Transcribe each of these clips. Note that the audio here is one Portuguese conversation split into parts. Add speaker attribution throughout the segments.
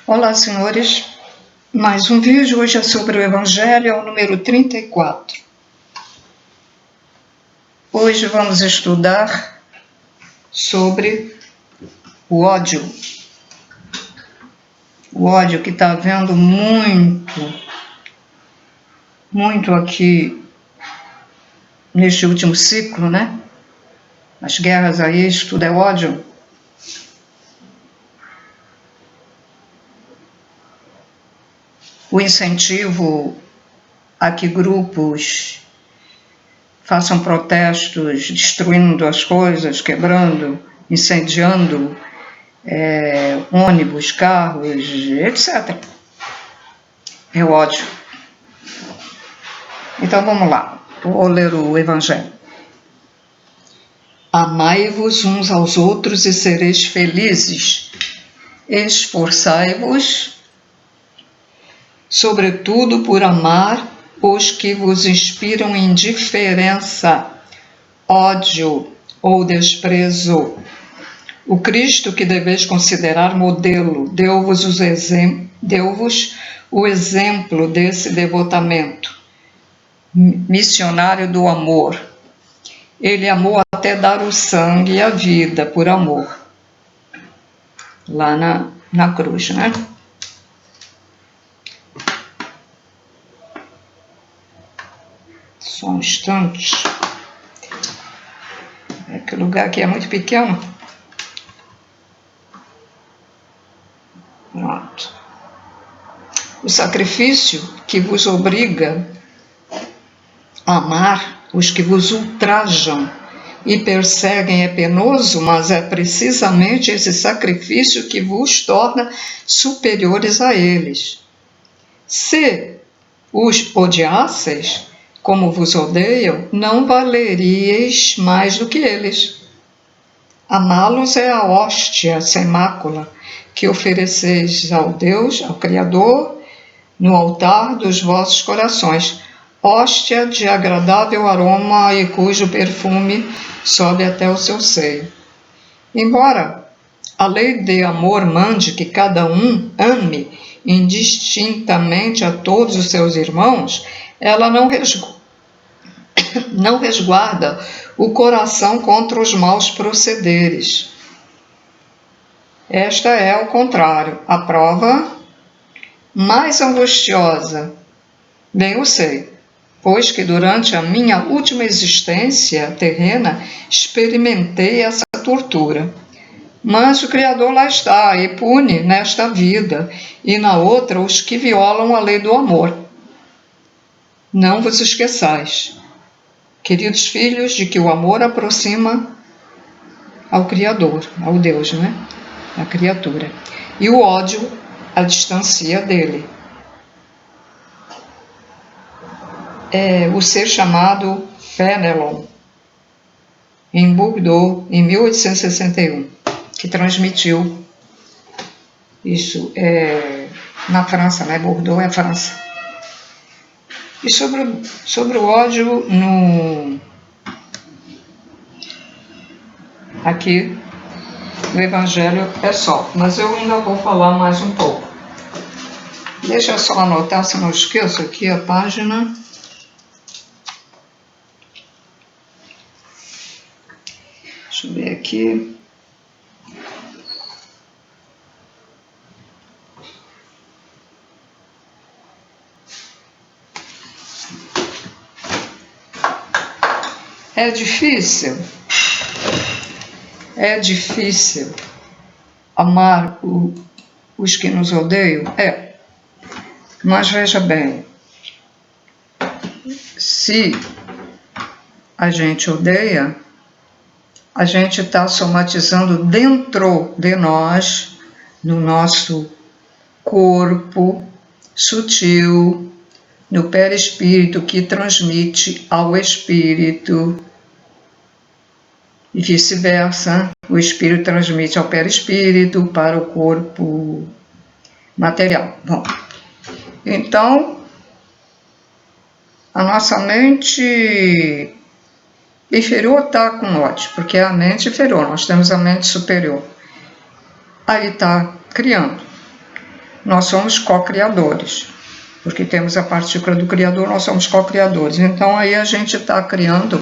Speaker 1: Olá, senhores. Mais um vídeo. Hoje é sobre o Evangelho, é o número 34. Hoje vamos estudar sobre o ódio. O ódio que está havendo muito aqui neste último ciclo, né? As guerras aí, isso tudo é ódio. O incentivo a que grupos façam protestos destruindo as coisas, quebrando, incendiando ônibus, carros, etc. É o ódio. Então vamos lá, vou ler o Evangelho. Amai-vos uns aos outros e sereis felizes. Esforçai-vos, sobretudo, por amar os que vos inspiram indiferença, ódio ou desprezo. O Cristo que deveis considerar modelo deu-vos o exemplo desse devotamento, missionário do amor. Ele amou até dar o sangue e a vida por amor, lá na cruz, né? Só um instante. É que o lugar aqui é muito pequeno. Pronto. O sacrifício que vos obriga a amar os que vos ultrajam e perseguem é penoso, mas é precisamente esse sacrifício que vos torna superiores a eles. Se os odiasseis como vos odeiam, não valeríeis mais do que eles. Amá-los é a hóstia sem mácula que ofereceis ao Deus, ao Criador, no altar dos vossos corações, hóstia de agradável aroma e cujo perfume sobe até o seu seio. Embora a lei de amor mande que cada um ame indistintamente a todos os seus irmãos, ela não resguarda o coração contra os maus procederes. Esta é, ao contrário, a prova mais angustiosa. Bem o sei, pois que durante a minha última existência terrena experimentei essa tortura. Mas o Criador lá está e pune nesta vida e na outra os que violam a lei do amor. Não vos esqueçais, queridos filhos, de que o amor aproxima ao Criador, ao Deus, né? A criatura. E o ódio a distancia dele. É o ser chamado Fénelon, em Bordeaux, em 1861, que transmitiu isso na França, né? Bordeaux é a França. E sobre o ódio aqui no Evangelho é só, mas eu ainda vou falar mais um pouco. Deixa eu só anotar, se não esqueço, aqui a página. Deixa eu ver aqui. É difícil amar os que nos odeiam? Mas veja bem, se a gente odeia, a gente está somatizando dentro de nós, no nosso corpo sutil, no perispírito que transmite ao espírito, e vice-versa, o espírito transmite ao perispírito para o corpo material. Bom, então, a nossa mente inferior está com ódio, porque é a mente inferior, nós temos a mente superior. Aí está criando. nós somos co-criadores, porque temos a partícula do Criador, nós somos co-criadores. Então aí a gente está criando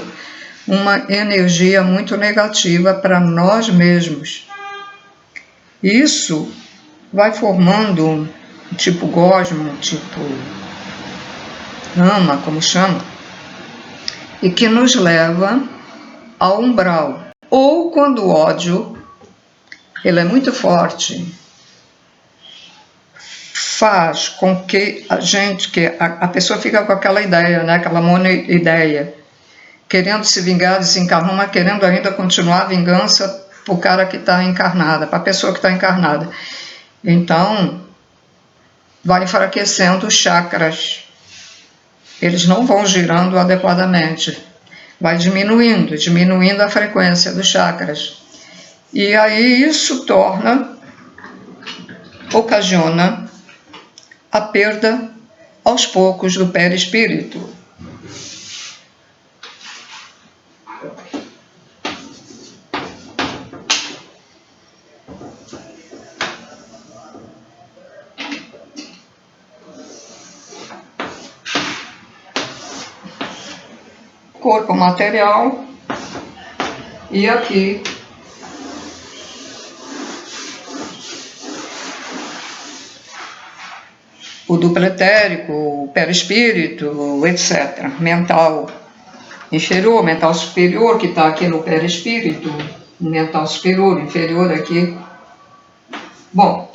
Speaker 1: uma energia muito negativa para nós mesmos. Isso vai formando um tipo gosma, um tipo ama, como chama, e que nos leva ao umbral. Ou quando o ódio, ele é muito forte, faz com que a pessoa fica com aquela ideia, né, aquela monoideia, querendo se vingar, desencarnar, mas querendo ainda continuar a vingança para o cara que está encarnada, para a pessoa que está encarnada. Então, vai enfraquecendo os chakras. Eles não vão girando adequadamente. Vai diminuindo a frequência dos chakras. E aí isso ocasiona a perda aos poucos do perispírito. Corpo material e aqui o duplo etérico, o perispírito, etc. Mental inferior, mental superior, que está aqui no perispírito, mental superior, inferior aqui. Bom,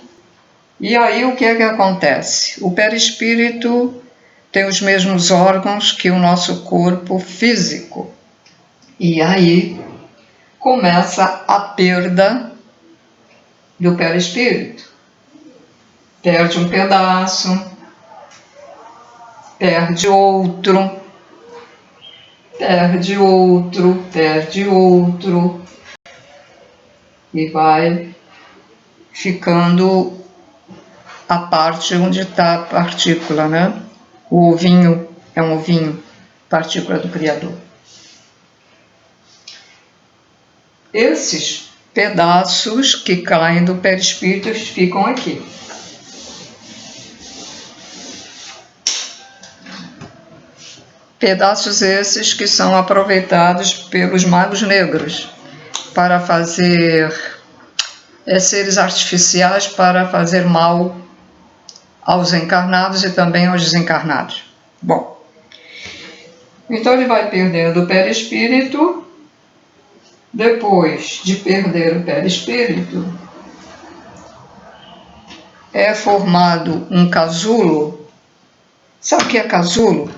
Speaker 1: e aí o que é que acontece? O perispírito tem os mesmos órgãos que o nosso corpo físico. E aí começa a perda do perispírito. Perde um pedaço, perde outro, perde outro, perde outro, e vai ficando a parte onde está a partícula, né? O ovinho é um ovinho, partícula do Criador. Esses pedaços que caem do perispírito ficam aqui. Pedaços esses que são aproveitados pelos magos negros para fazer seres artificiais, para fazer mal aos encarnados e também aos desencarnados. Bom, então ele vai perdendo o perispírito. Depois de perder o perispírito, é formado um casulo. Sabe o que é casulo?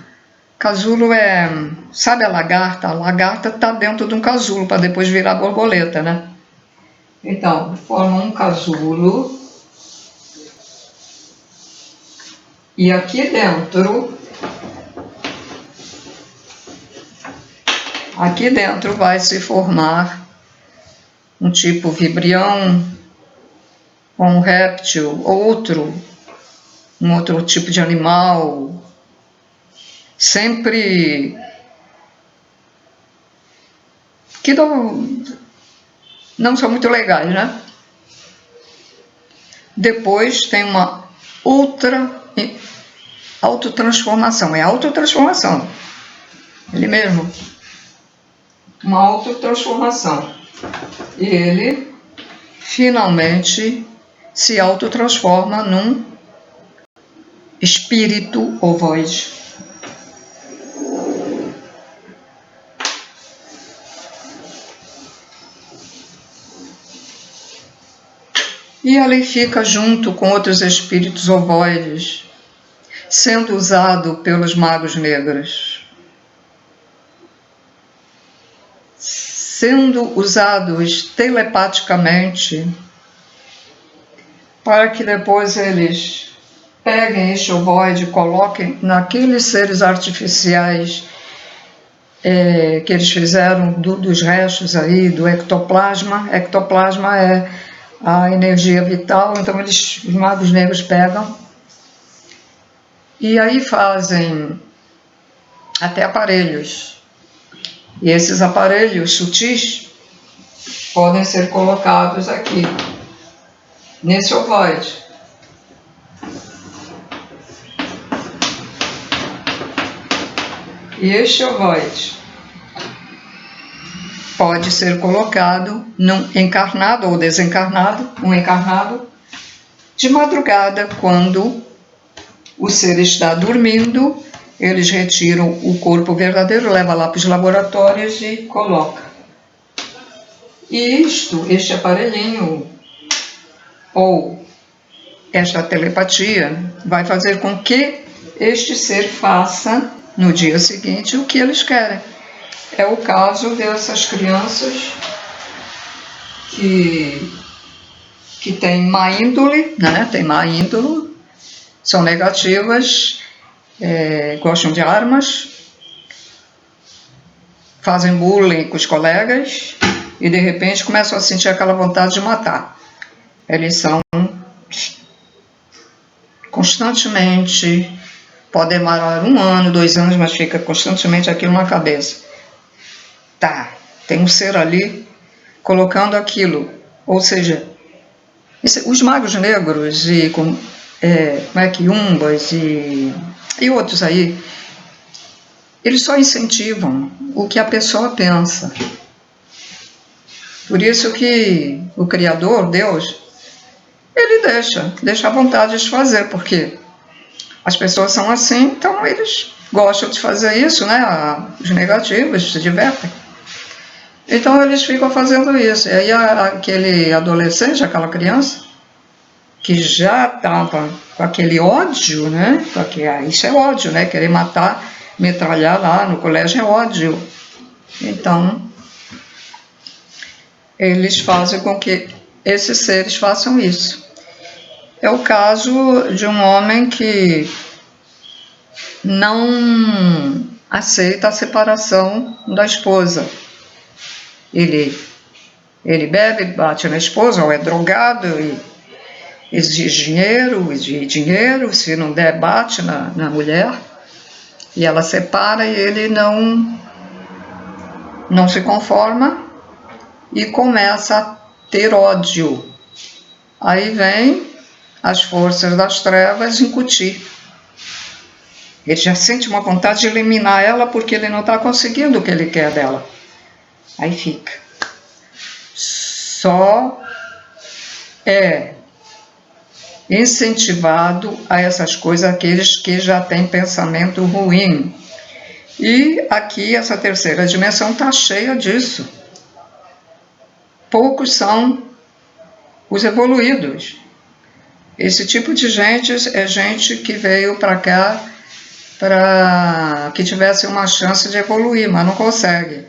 Speaker 1: Casulo é, sabe a lagarta? A lagarta está dentro de um casulo para depois virar borboleta, né? Então, forma um casulo. E aqui dentro vai se formar um tipo vibrião, ou um réptil, um outro tipo de animal, sempre que não são muito legais, né? Depois tem uma outra autotransformação, é autotransformação, ele mesmo, uma autotransformação, e ele finalmente se autotransforma num espírito ovoide. E ali fica junto com outros espíritos ovoides, sendo usado pelos magos negros, sendo usados telepaticamente, para que depois eles peguem este ovoide e coloquem naqueles seres artificiais que eles fizeram dos restos aí, do ectoplasma. Ectoplasma é a energia vital, então os magos negros pegam e aí fazem até aparelhos. E esses aparelhos sutis podem ser colocados aqui, nesse ovoide. E este ovoide pode ser colocado num encarnado ou desencarnado, um encarnado, de madrugada, quando o ser está dormindo, eles retiram o corpo verdadeiro, levam lá para os laboratórios e colocam. E este aparelhinho, ou esta telepatia, vai fazer com que este ser faça, no dia seguinte, o que eles querem. É o caso dessas crianças que têm má índole, né? Tem má índole, são negativas, gostam de armas, fazem bullying com os colegas e de repente começam a sentir aquela vontade de matar. Eles são constantemente, pode demorar 1 ano, 2 anos, mas fica constantemente aquilo na cabeça. Tá, tem um ser ali colocando aquilo, ou seja, os magos negros e quiumbas e outros aí, eles só incentivam o que a pessoa pensa. Por isso que o Criador, Deus, ele deixa a vontade de fazer, porque as pessoas são assim, então eles gostam de fazer isso, né? Os negativos se divertem. Então eles ficam fazendo isso. E aí aquele adolescente, aquela criança, que já estava com aquele ódio, né? Porque isso é ódio, né? Querer matar, metralhar lá no colégio é ódio. Então, eles fazem com que esses seres façam isso. É o caso de um homem que não aceita a separação da esposa. Ele bebe, bate na esposa, ou é drogado e exige dinheiro, se não der, bate na mulher, e ela separa e ele não se conforma e começa a ter ódio. Aí vem as forças das trevas incutir. Ele já sente uma vontade de eliminar ela porque ele não está conseguindo o que ele quer dela. Aí fica. Só é incentivado a essas coisas aqueles que já têm pensamento ruim. E aqui essa terceira dimensão está cheia disso. Poucos são os evoluídos. Esse tipo de gente é gente que veio para cá para que tivesse uma chance de evoluir, mas não consegue.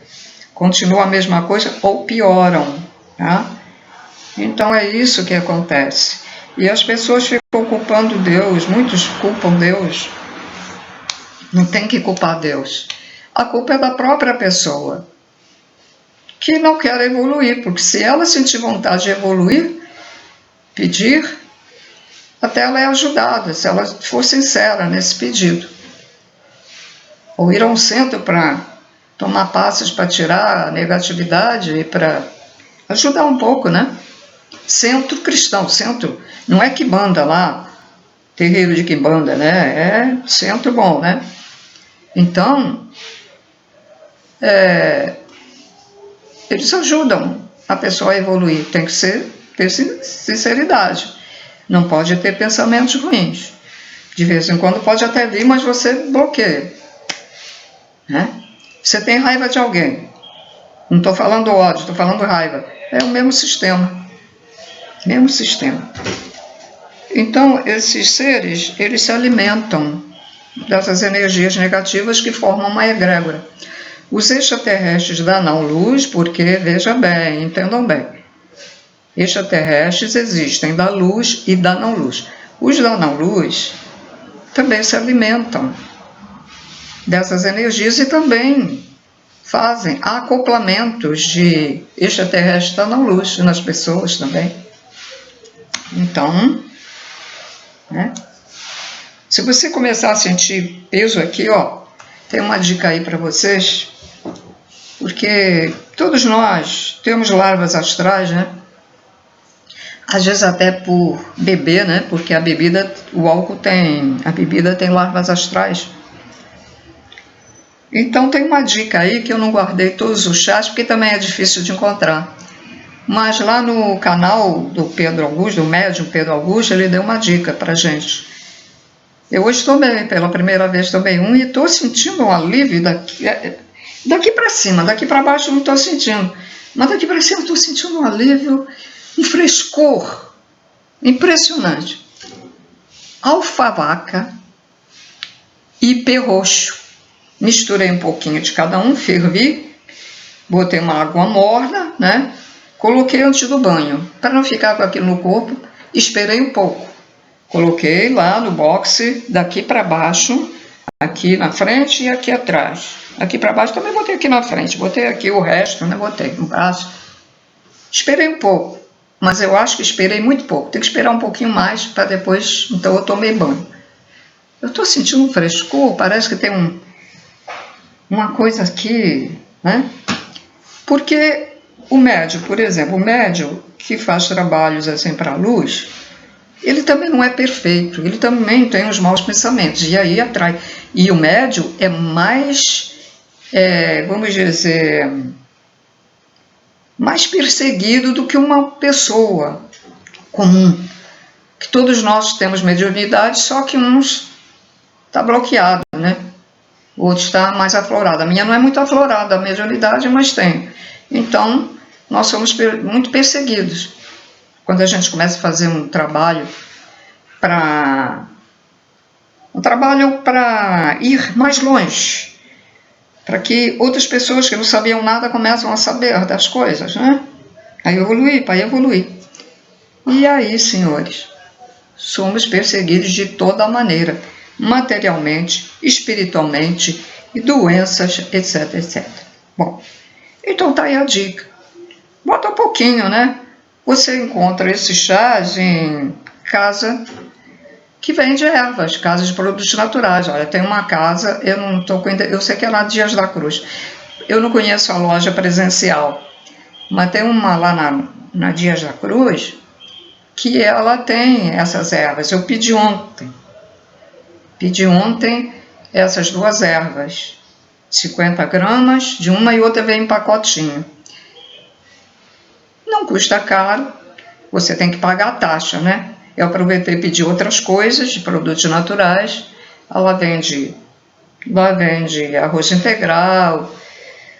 Speaker 1: Continua a mesma coisa ou pioram, tá? Então é isso que acontece. E as pessoas ficam culpando Deus, muitos culpam Deus. Não tem que culpar Deus. A culpa é da própria pessoa, que não quer evoluir, porque se ela sentir vontade de evoluir, pedir, até ela é ajudada, se ela for sincera nesse pedido. Ou ir a um centro para tomar passes para tirar a negatividade e para ajudar um pouco, né? Centro cristão, centro, não é quimbanda lá, terreiro de quimbanda, né? É centro bom, né? Então, eles ajudam a pessoa a evoluir, tem que ter sinceridade, não pode ter pensamentos ruins. De vez em quando pode até vir, mas você bloqueia, né? Você tem raiva de alguém, não estou falando ódio, estou falando raiva, é o mesmo sistema. Mesmo sistema. Então, esses seres, eles se alimentam dessas energias negativas que formam uma egrégora. Os extraterrestres da não-luz, porque, veja bem, entendam bem, extraterrestres existem da luz e da não-luz. Os da não-luz também se alimentam dessas energias e também fazem acoplamentos de extraterrestres da não-luz nas pessoas também. Então, né? Se você começar a sentir peso aqui, ó, tem uma dica aí para vocês, porque todos nós temos larvas astrais, né? Às vezes até por beber, né? Porque a bebida tem larvas astrais. Então tem uma dica aí que eu não guardei todos os chás, porque também é difícil de encontrar. Mas lá no canal do Pedro Augusto, do médium Pedro Augusto, ele deu uma dica pra gente. Eu hoje tomei, pela primeira vez tomei um e estou sentindo um alívio daqui para cima, daqui para baixo eu não estou sentindo. Mas daqui para cima eu estou sentindo um alívio, um frescor impressionante. Alfavaca e ipê roxo. Misturei um pouquinho de cada um, fervi, botei uma água morna, né? Coloquei antes do banho, para não ficar com aquilo no corpo, esperei um pouco. Coloquei lá no boxe, daqui para baixo, aqui na frente e aqui atrás. Aqui para baixo também botei aqui na frente, botei aqui o resto, né? Botei no braço. Esperei um pouco, mas eu acho que esperei muito pouco. Tem que esperar um pouquinho mais para depois, então eu tomei banho. Eu estou sentindo um frescor, parece que tem uma coisa aqui, né? Porque o médium, por exemplo, o médium que faz trabalhos assim para a luz, ele também não é perfeito, ele também tem os maus pensamentos, e aí atrai. E o médium é mais, vamos dizer, mais perseguido do que uma pessoa comum. Que todos nós temos mediunidade, só que uns está bloqueado, né? O outro está mais aflorado. A minha não é muito aflorada, a mediunidade, mas tem. Então, nós somos muito perseguidos. Quando a gente começa a fazer um trabalho para ir mais longe, para que outras pessoas que não sabiam nada começam a saber das coisas, né? Aí evoluir, para evoluir. E aí, senhores, somos perseguidos de toda maneira, materialmente, espiritualmente, e doenças, etc, etc. Bom, então tá aí a dica. Bota um pouquinho, né? Você encontra esses chás em casa que vende ervas, casas de produtos naturais. Olha, tem uma casa, eu sei que é lá Dias da Cruz. Eu não conheço a loja presencial, mas tem uma lá na Dias da Cruz que ela tem essas ervas. Eu pedi ontem essas 2 ervas, 50 gramas, de uma e outra vem em pacotinho. Não custa caro, você tem que pagar a taxa, né? Eu aproveitei e pedi outras coisas de produtos naturais. Ela vende arroz integral,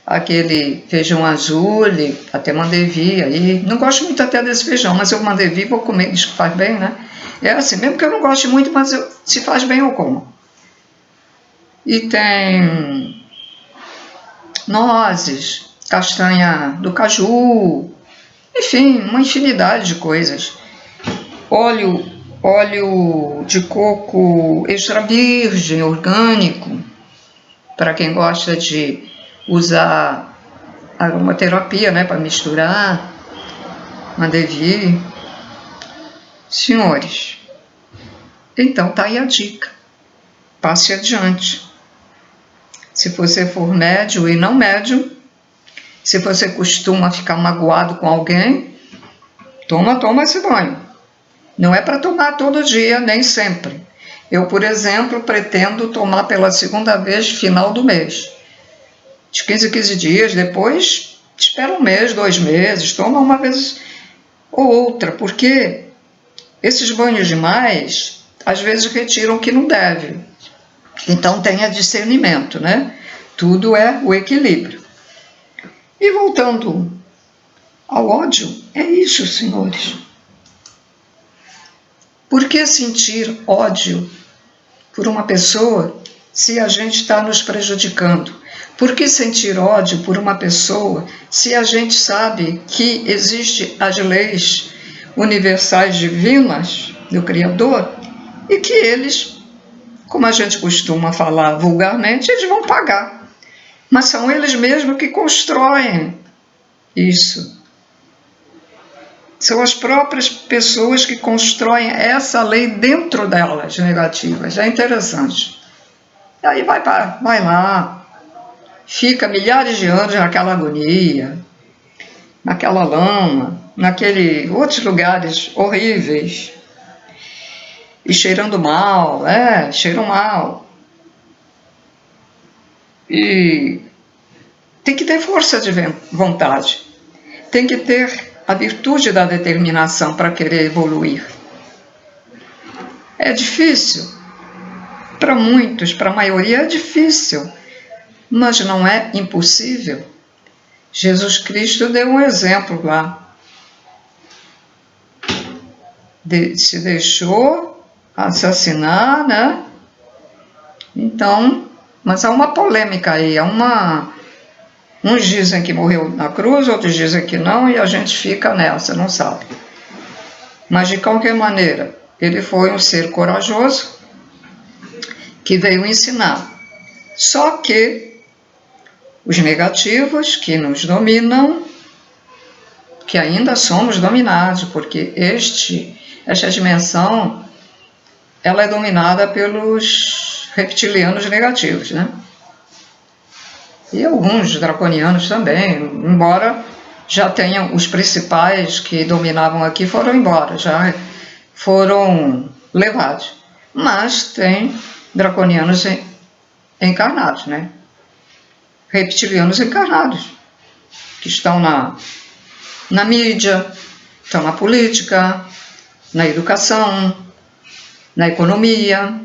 Speaker 1: aquele feijão azul, até mandei vir aí. Não gosto muito até desse feijão, mas eu mandei vir, vou comer, diz que faz bem, né? É assim, mesmo que eu não goste muito, mas se faz bem eu como. E tem nozes, castanha do caju, enfim, uma infinidade de coisas. Óleo de coco extra virgem, orgânico, para quem gosta de usar aromaterapia, né, para misturar, mandei vir. Senhores, então tá aí a dica. Passe adiante. Se você for médium e não médium, se você costuma ficar magoado com alguém, toma esse banho. Não é para tomar todo dia, nem sempre. Eu, por exemplo, pretendo tomar pela 2ª vez final do mês. De 15 em 15 dias, depois espera 1 mês, 2 meses, toma uma vez ou outra, porque esses banhos demais, às vezes retiram o que não deve. Então tenha discernimento, né? Tudo é o equilíbrio. E voltando ao ódio, é isso, senhores. Por que sentir ódio por uma pessoa se a gente está nos prejudicando? Por que sentir ódio por uma pessoa se a gente sabe que existem as leis universais divinas do Criador e que eles, como a gente costuma falar vulgarmente, eles vão pagar. Mas são eles mesmos que constroem isso. São as próprias pessoas que constroem essa lei dentro delas, negativas. É interessante. E aí vai lá, fica milhares de anos naquela agonia, naquela lama, outros lugares horríveis, e cheirando mal, cheiram mal. E tem que ter força de vontade, tem que ter a virtude da determinação para querer evoluir. É difícil, para muitos, para a maioria é difícil, mas não é impossível. Jesus Cristo deu um exemplo lá. Se deixou assassinar, né? Então, mas há uma polêmica aí, uns dizem que morreu na cruz, outros dizem que não, e a gente fica nessa, não sabe. Mas de qualquer maneira, ele foi um ser corajoso que veio ensinar. Só que os negativos que nos dominam, que ainda somos dominados, porque esta dimensão, ela é dominada pelos reptilianos negativos, né? E alguns draconianos também, embora já tenham os principais que dominavam aqui foram embora, já foram levados. Mas tem draconianos encarnados, né? Reptilianos encarnados, que estão na mídia, estão na política, na educação, na economia,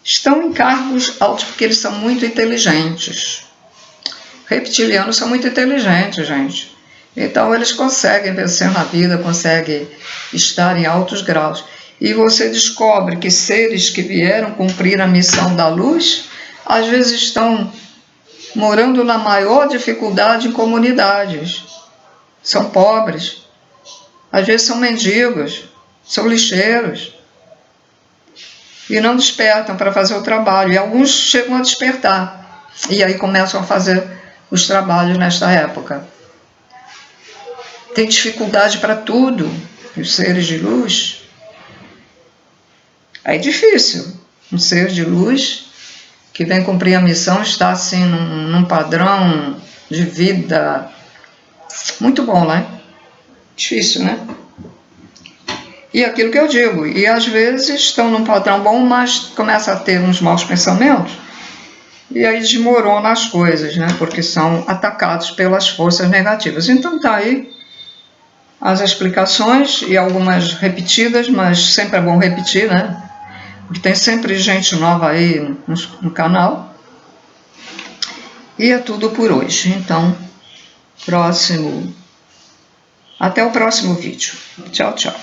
Speaker 1: estão em cargos altos porque eles são muito inteligentes. Reptilianos são muito inteligentes, gente. Então eles conseguem vencer na vida, conseguem estar em altos graus. E você descobre que seres que vieram cumprir a missão da luz, às vezes estão morando na maior dificuldade em comunidades. São pobres, às vezes são mendigos, são lixeiros. E não despertam para fazer o trabalho. E alguns chegam a despertar. E aí começam a fazer os trabalhos nesta época. Tem dificuldade para tudo, os seres de luz. É difícil. Um ser de luz que vem cumprir a missão está assim num padrão de vida muito bom, né? Difícil, né? E aquilo que eu digo, e às vezes estão num padrão bom, mas começa a ter uns maus pensamentos, e aí desmorona as coisas, né? Porque são atacados pelas forças negativas. Então tá aí as explicações, e algumas repetidas, mas sempre é bom repetir, né? Porque tem sempre gente nova aí no canal. E é tudo por hoje. Então, até o próximo vídeo. Tchau, tchau.